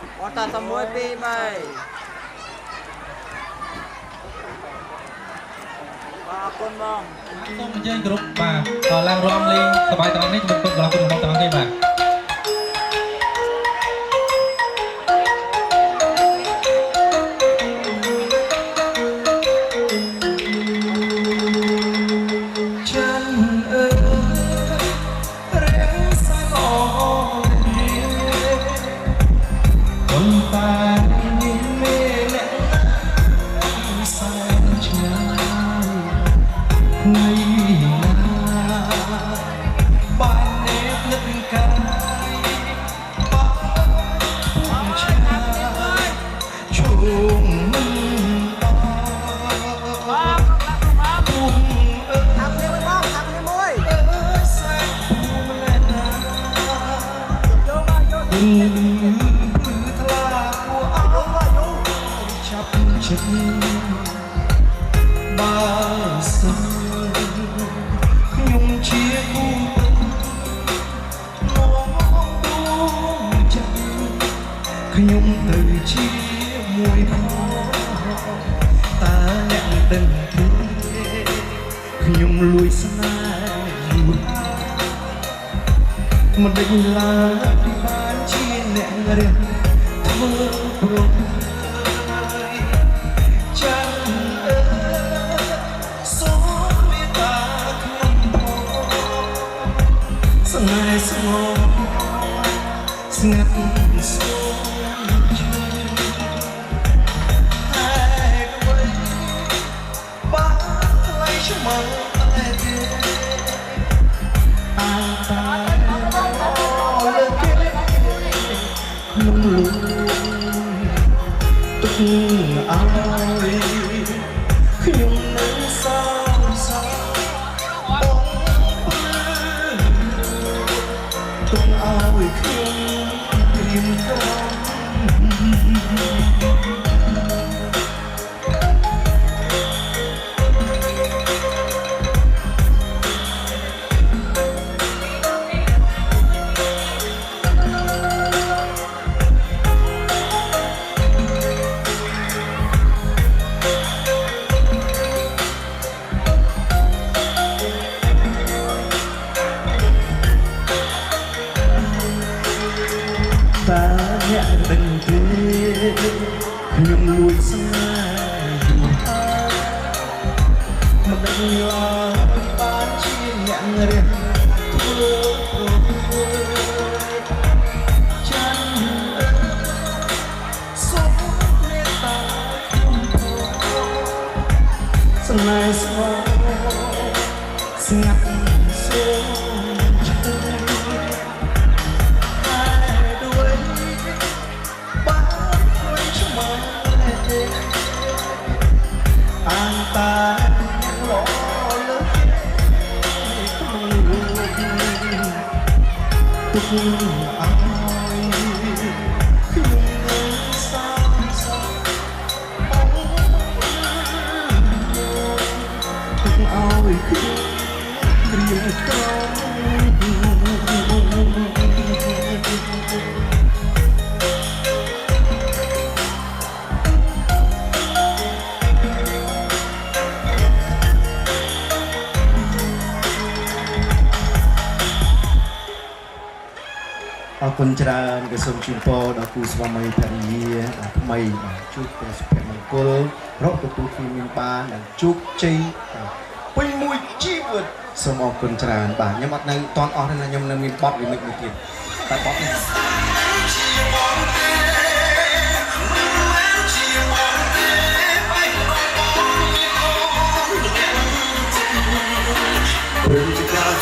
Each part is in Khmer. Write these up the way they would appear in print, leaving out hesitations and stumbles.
អត់តា6 2 3 អរគុណបង សូមអញ្ជើញគ្រប់បាទឡើងរំលេងសប្បាយត្រង់នេះជំរាបគុណរបស់បងត្រង់ទេបាទ ខ្ញុំទៅជាមួយផងតើអ្នកដឹងទេខ្ញុំលួចស្នេហ៍យូរមិនដេញឡើយបានជាអ្នករះធ្វើប្រំចាំសូមមេត្តាខ្ញុំផងស្នេហ៍ស្ងោស្ងាត់សូមមកតែទេអាតាលើគេក្នុងលូទុកឲ្យខ្ញុំនឹងសោកសៅបងព្រឺទុកឲ្យខ្ញុំព្រៀមក្រំតាអ្នកដឹងទេខ្ញុំលួចស្នេហ៍យូរហើយមិនដឹងឡើយបានជាអ្នករះធ្វើចាំសូមមេត្តាខ្ញុំស្នេហ៍ស្ងោស្ងាត់សូមតាលោលើក្នុងលូទុកឲ្យខ្ញុំនឹងសោកសៅបងទុកឲ្យខ្ញុំព្រៀងក្រំអរគុណច្រើនក៏សូមជូនពរដល់គូស្វាមីភរិយាថ្មីជួបតែសុភមង្គលរកទទួលគ្មានបាននិងជោគជ័យពេញមួយជីវិតសូមអរគុណច្រើនបាទខ្ញុំអត់នៅតន់អស់ទេណាខ្ញុំនៅមានបទវិនិច្ឆ័យមួយទៀតតែបទនេះព្រឹត្តិការណ៍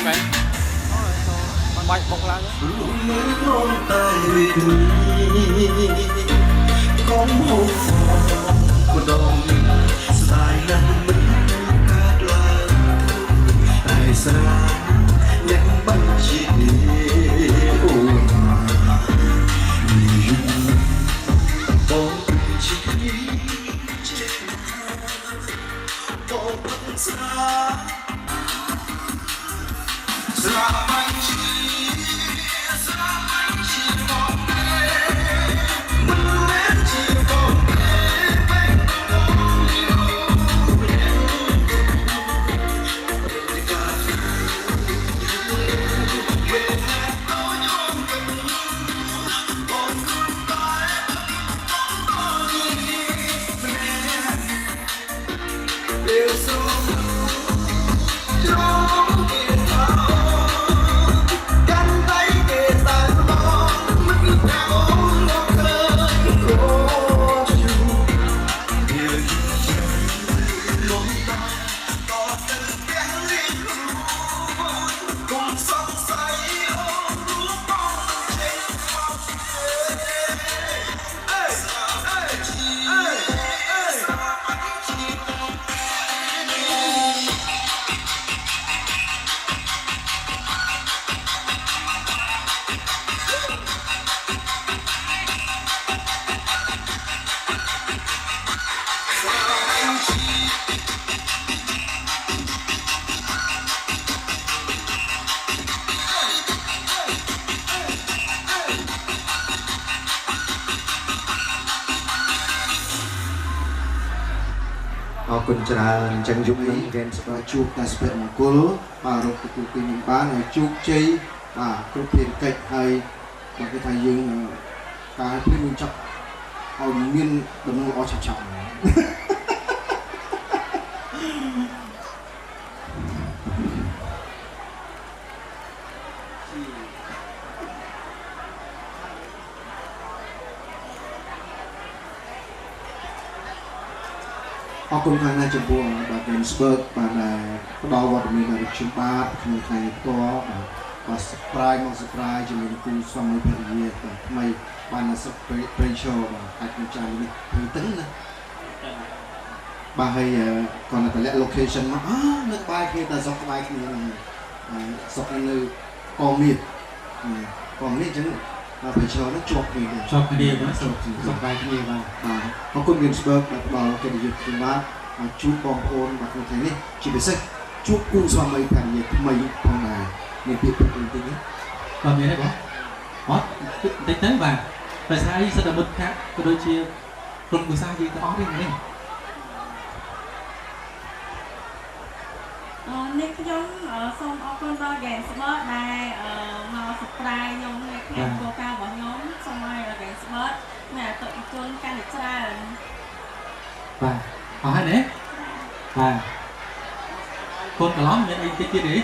មែនបាច់បុកឡើង con hồn của đồng dài năm mình cát là tại sao nhắc bắt chỉ ôi bóng chỉ bóng xa xa mạnhคุณจราจังยุคนี้เกณฑ์สปาจูตาสเปนกุลปารกตุกินบ้านจูเจกรุ๊ปเพียงเกิดไทยบางทีไทยยิงการพิมพ์จับเอาเงินดำเนินเอาฉับขอบคุณทางนายจังหวัดบาเดนสเบิร์กบาดดาววัดมีนาฬิกาบาทในไทยตัวบาสปรายมองสปรายจะมีคุณสมัยเพลียแต่ทำไมบานาสเปรย์โชว์บาการจานนี่ถึงตึ้งนะบาให้ก่อนแต่ละโลเคชั่นมานึกบาคือแต่สกบายคือสกเลยกองมีจังไปโชว์แล้วจบเลยชอบเดียวนะสบายเดียวมาขอบคุณเกนสเบิร์กแบบเราเกิดยุคที่ว่าชุดบอลโอนแบบนี้นี่จีบไปสิชุดกู้สมัยแผ่นใหญ่ทำไมทำไมเนี่ยเปลี่ยนเป็นจริงนี้ตอนนี้ได้ปะอ๋อติดเต้นบ้างแต่ใช้สนามมุดครับก็โดยเชียร์กลุ่มกุศลยีก็อ้อได้ไงนี่ខ្ញុំសូមអរគុណដល់ Game Sport ដែលមក subscribe ខ្ញុំនៅក្នុងគោលការណ៍របស់ខ្ញុំសូមឲ្យ Game Sport មានអតិថិជនកាន់តែច្រើនបាទអរហើយណាបាទកូនកន្លងមានអីតិចទៀតទេ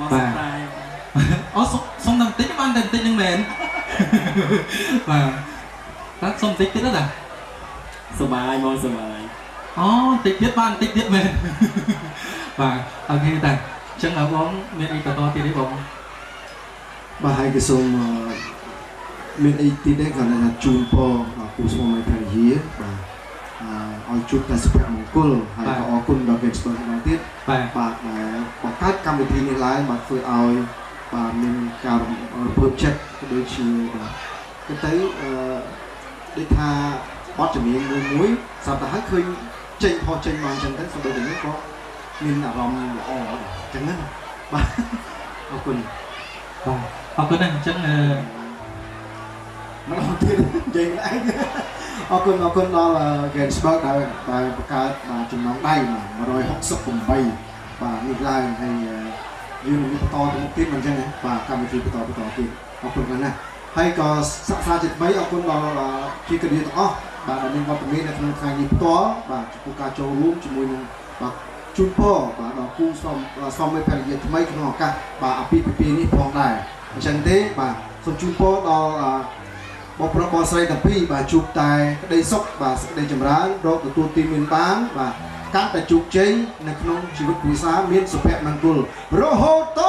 មក subscribe អូសុំតែបន្តិចបានតែបន្តិចហ្នឹងមែនបាទតែសុំបន្តិចទៀតណាសบายមកសบายអូតិចទៀតបានតិចទៀតមែនបាទអូខេតាចឹងបងមានអីបន្តទៀតទេបងបាទហើយក៏សូមមានអីទៀតដែរគាត់ថាជូនពរគូស្វាមីភរិយាបាទឲ្យជួបតែសុភមង្គលហើយក៏អរគុណដល់ Game Sport ម្ដងទៀតបាទបង្កើតកម្មវិធីនេះឡើងបាទធ្វើឲ្យបាទមានការរំភើបចិត្តដូចជាទៅដូចថាបទចម្រៀងមួយស្រាប់តែហើយឃើញចេញផុសចេញមកអញ្ចឹងទៅសម្រាប់តែនេះក៏មានអារម្មណ៍ល្អអញ្ចឹងណាបាទអរគុណបាទអរគុណណាស់អញ្ចឹងម្ដងទៀតនិយាយឯងអរគុណដល់ Game Sport ដែលបង្កើតចំណងដៃ168បាទនេះឡើងហើយយើងនឹងបន្តទៅមុខទៀតមិនអញ្ចឹងណាបាទកម្មវិធីបន្តទៀតអរគុណខ្លាំងណាស់ហើយក៏សិក្សាជាថ្មីអរគុណដល់ជាកញ្ញាទាំងអស់បាទដែលមានវត្តមាននៅក្នុងថ្ងៃនេះផ្ទាល់បាទចំពោះការចូលរួមជាមួយនឹងបាទជូនពរបាទដល់គូស្វាមីភរិយាថ្មីក្នុងឱកាសបាទអាពាហ៍ពិពាហ៍នេះផងដែរអញ្ចឹងទេបាទសូមជូនពរដល់បងប្រុសបងស្រីទាំងពីរបាទជួបតែក្តីសុខបាទសេចក្តីចម្រើនរកទទួលទីមានបានបាទ កាន់តែជោគជ័យនៅក្នុងជីវិតគ្រួសារមានសុភមង្គលរហូតត